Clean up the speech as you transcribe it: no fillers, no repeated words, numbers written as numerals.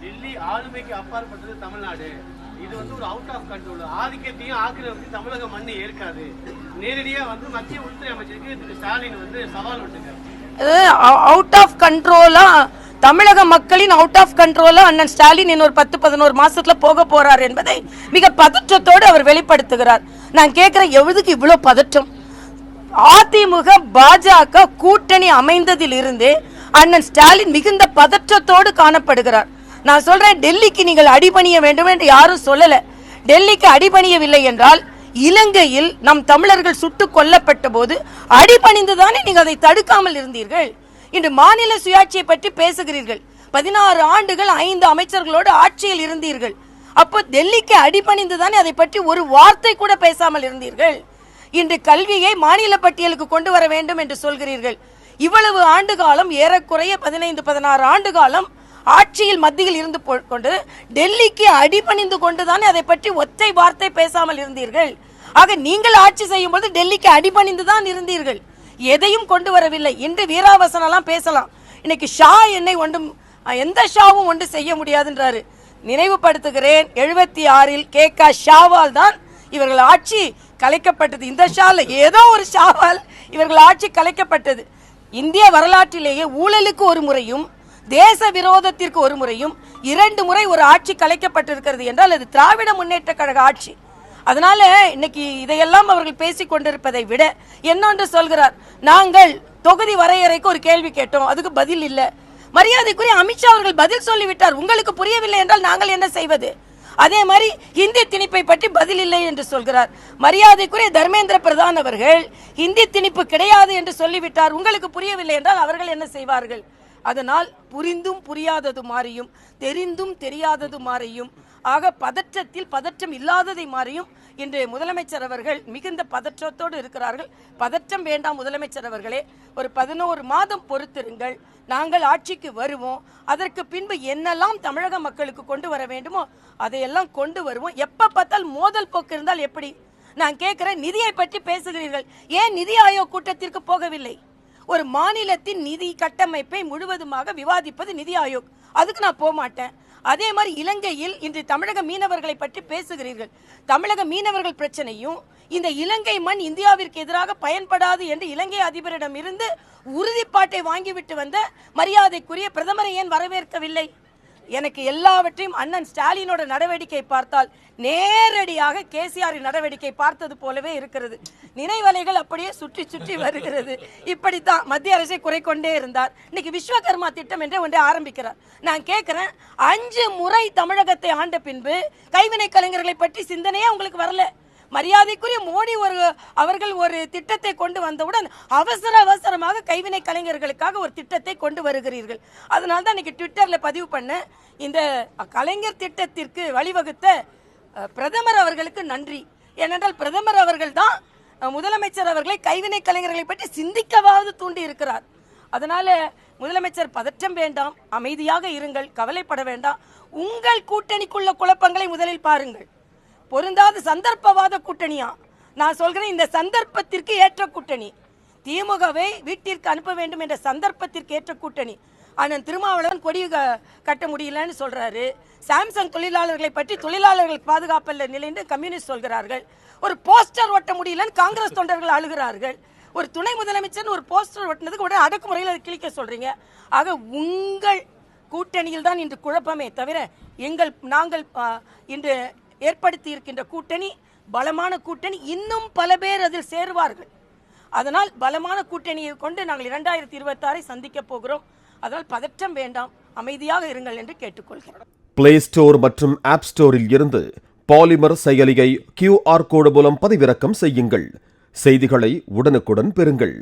டெல்லி ஆளுமைக்கு அப்பாற்பட்டது தமிழ்நாடு. இது வந்து ஒரு அவுட் ஆஃப் கண்ட்ரோல். ஆதிக்கத்தையும் ஆக்கிரமித்து தமிழக மண்ணை ஏற்காது. நேரடியா வந்து மத்திய உள்துறை அமைச்சருக்கு திரு ஸ்டாலின் வந்து சவால் விட்டுருக்காரு. அவுட் ஆஃப் கண்ட்ரோலா தமிழக மக்களின் அவுட் ஆஃப் கண்ட்ரோலா அண்ணன் ஸ்டாலின் இன்னொரு 10-11 மாசத்துல போக போறார் என்பதை மிக பதற்றத்தோடு அவர் வெளிப்படுத்துகிறார். நான் கேட்கிறேன், எவ்வளவுக்கு இவ்வளவு பதற்றம்? அதிமுக பாஜக கூட்டணி அமைந்ததில் இருந்து அண்ணன் ஸ்டாலின் மிகுந்த பதற்றத்தோடு காணப்படுகிறார். நான் சொல்றேன், டெல்லிக்கு நீங்கள் அடிபணிய வேண்டும் என்று யாரும் சொல்லல. டெல்லிக்கு அடிபணியவில்லை என்றால் இலங்கையில் நம் தமிழர்கள் சுட்டுக் கொல்லப்பட்ட போது அடிபணிந்துதானே நீங்கள் அதை தடுக்காமல் இருந்தீர்கள். இன்று மாநில சுயாட்சியை பற்றி பேசுகிறீர்கள். 16 ஆண்டுகள் 5 அமைச்சர்களோடு ஆட்சியில் இருந்தீர்கள். அப்போ டெல்லிக்கு அடிபணிந்துதானே அதை பற்றி ஒரு வார்த்தை கூட பேசாமல் இருந்தீர்கள். இன்று கல்வியை மாநில பட்டியலுக்கு கொண்டு வர வேண்டும் என்று சொல்கிறீர்கள். இவ்வளவு ஆண்டு காலம், ஏறக்குறைய 15-16 ஆண்டு காலம் ஆட்சியில் மத்தியில் இருந்து கொண்டு டெல்லிக்கு அடிபணிந்து கொண்டுதானே அதை பற்றி ஒற்றை வார்த்தை பேசாமல் இருந்தீர்கள். ஆக நீங்கள் ஆட்சி செய்யும் போது டெல்லிக்கு அடிபணிந்து தான் இருந்தீர்கள், எதையும் கொண்டு வரவில்லை. இன்று வீராவசனெல்லாம் பேசலாம். இன்னைக்கு ஷா என்னை ஒன்றும் எந்த ஷாவும் ஒன்று செய்ய முடியாதுன்றாரு. நினைவுபடுத்துகிறேன், 76 KK ஷாவால் தான் இவர்கள் ஆட்சி கலைக்கப்பட்டது. இந்த ஷால ஏதோ ஒரு ஷாவால் இவர்கள் ஆட்சி கலைக்கப்பட்டது. இந்திய வரலாற்றிலேயே ஊழலுக்கு ஒரு முறையும் தேச விரோதத்திற்கு ஒரு முறையும் 2 முறை ஒரு ஆட்சி கலைக்கப்பட்டிருக்கிறது என்றால் அது திராவிட முன்னேற்ற கழக ஆட்சி. அதனால இன்னைக்கு இதையெல்லாம் அவர்கள் பேசிக் கொண்டிருப்பதை விட என்னொன்று சொல்கிறார், நாங்கள் தொகுதி வரையறைக்கு ஒரு கேள்வி கேட்டோம், அதுக்கு பதில் இல்லை. மரியாதைக்குரிய அமித்ஷா அவர்கள் பதில் சொல்லிவிட்டார். உங்களுக்கு புரியவில்லை என்றால் நாங்கள் என்ன செய்வது? அதே மாதிரி ஹிந்தி திணிப்பை பற்றி பதில் இல்லை என்று சொல்கிறார். மரியாதைக்குரிய தர்மேந்திர பிரதான் அவர்கள் ஹிந்தி திணிப்பு கிடையாது என்று சொல்லிவிட்டார். உங்களுக்கு புரியவில்லை என்றால் அவர்கள் என்ன செய்வார்கள்? அதனால் புரிந்தும் புரியாதது மாறியும் தெரிந்தும் தெரியாதது மாறியும் ஆக பதற்றத்தில் பதற்றம் இல்லாததை மாறியும் இன்று முதலமைச்சர் அவர்கள் மிகுந்த பதற்றத்தோடு இருக்கிறார்கள். பதற்றம் வேண்டாம் முதலமைச்சர் அவர்களே, ஒரு 11 மாதம் பொறுத்திருங்கள், நாங்கள் ஆட்சிக்கு வருவோம். அதற்கு பின்பு என்னெல்லாம் தமிழக மக்களுக்கு கொண்டு வர வேண்டுமோ அதையெல்லாம் கொண்டு வருவோம். எப்ப பார்த்தால் மோதல் போக்கு இருந்தால் எப்படி? நான் கேட்கிறேன், நிதியை பற்றி பேசுகிறீர்கள், ஏன் நிதி ஆயோக் கூட்டத்திற்கு போகவில்லை? ஒரு மாநிலத்தின் நிதி கட்டமைப்பை முழுவதுமாக விவாதிப்பது நிதி ஆயோக், அதுக்கு நான் போக மாட்டேன். அதே மாதிரி இலங்கையில் இன்று தமிழக மீனவர்களை பற்றி பேசுகிறீர்கள். தமிழக மீனவர்கள் பிரச்சனையும் இந்த இலங்கை மண் இந்தியாவிற்கு எதிராக பயன்படாது என்று இலங்கை அதிபரிடம் இருந்து உறுதிப்பாட்டை வாங்கிவிட்டு வந்த மரியாதைக்குரிய பிரதமரை ஏன் வரவேற்கவில்லை? எனக்கு எல்லாவற்றையும் அண்ணன் ஸ்டாலினோட நடவடிக்கை பார்த்தால் நேரடியாக கேசிஆர் நடவடிக்கை பார்த்தது போலவே இருக்கிறது. நினைவலைகள் அப்படியே சுற்றி சுற்றி வருகிறது. இப்படித்தான் மத்திய அரசை குறை கொண்டே இருந்தார். இன்னைக்கு விஸ்வகர்மா திட்டம் என்றே ஒன்றை ஆரம்பிக்கிறார். நான் கேட்கிறேன், 5 முறை தமிழகத்தை ஆண்ட பின்பு கைவினை கலைஞர்களை பற்றி சிந்தனையே உங்களுக்கு வரல. மரியாதைக்குரிய மோடி அவர்கள் ஒரு திட்டத்தை கொண்டு வந்தவுடன் அவசரமாக கைவினை கலைஞர்களுக்காக ஒரு திட்டத்தை கொண்டு வருகிறீர்கள். அதனால தான் இன்னைக்கு ட்விட்டர்ல பதிவு பண்ண, இந்த கலைஞர் திட்டத்திற்கு வழிவகுத்த பிரதமர் அவர்களுக்கு நன்றி. ஏனென்றால் பிரதமர் அவர்கள் தான் முதலமைச்சர் அவர்களை கைவினை கலைஞர்களை பற்றி சிந்திக்கவாவது தூண்டி இருக்கிறார். அதனால முதலமைச்சர் பதற்றம் வேண்டாம், அமைதியாக இருங்கள், கவலைப்பட வேண்டாம். உங்கள் கூட்டணிக்குள்ள குழப்பங்களை முதலில் பாருங்கள். பொருந்தாத சந்தர்ப்பவாத கூட்டணியா? நான் சொல்கிறேன், இந்த சந்தர்ப்பத்திற்கு ஏற்ற கூட்டணி. திமுகவை வீட்டிற்கு அனுப்ப வேண்டும் என்ற சந்தர்ப்பத்திற்கு ஏற்ற கூட்டணி. அண்ணன் திருமாவளவன் கொடி கட்ட முடியலன்னு சொல்றாரு. சாம்சங் தொழிலாளர்களை பற்றி தொழிலாளர்கள் பாதுகாப்பல்ல நிலைன்னு கம்யூனிஸ்ட் சொல்கிறார்கள். ஒரு போஸ்டர் ஒட்ட முடியலன்னு காங்கிரஸ் தொண்டர்கள் அழுகிறார்கள். ஒரு துணை முதலமைச்சர் ஒரு போஸ்டர் ஒட்டினதுக்கு உடனே அடக்குமுறையில் கிளிக்க சொல்றீங்க. ஆக உங்கள் கூட்டணியில் தான் இன்று குழப்பமே தவிர நாங்கள் இன்று ஏற்படுத்தி இருக்கின்ற கூட்டணி பலமான கூட்டணி. இன்னும் பல பேர் அதில் சேருவார்கள். அதனால் பலமான கூட்டணியை கொண்டு நாங்கள் 2026 சந்திக்க போகிறோம். அதனால் பதற்றம் வேண்டாம், அமைதியாக இருங்கள் என்று கேட்டுக்கொள்கிறோம். பிளே ஸ்டோர் மற்றும் ஆப் ஸ்டோரில் இருந்து பாலிமர் செயலியை QR கோடு மூலம் பதிவிறக்கம் செய்யுங்கள். செய்திகளை உடனுக்குடன் பெறுங்கள்.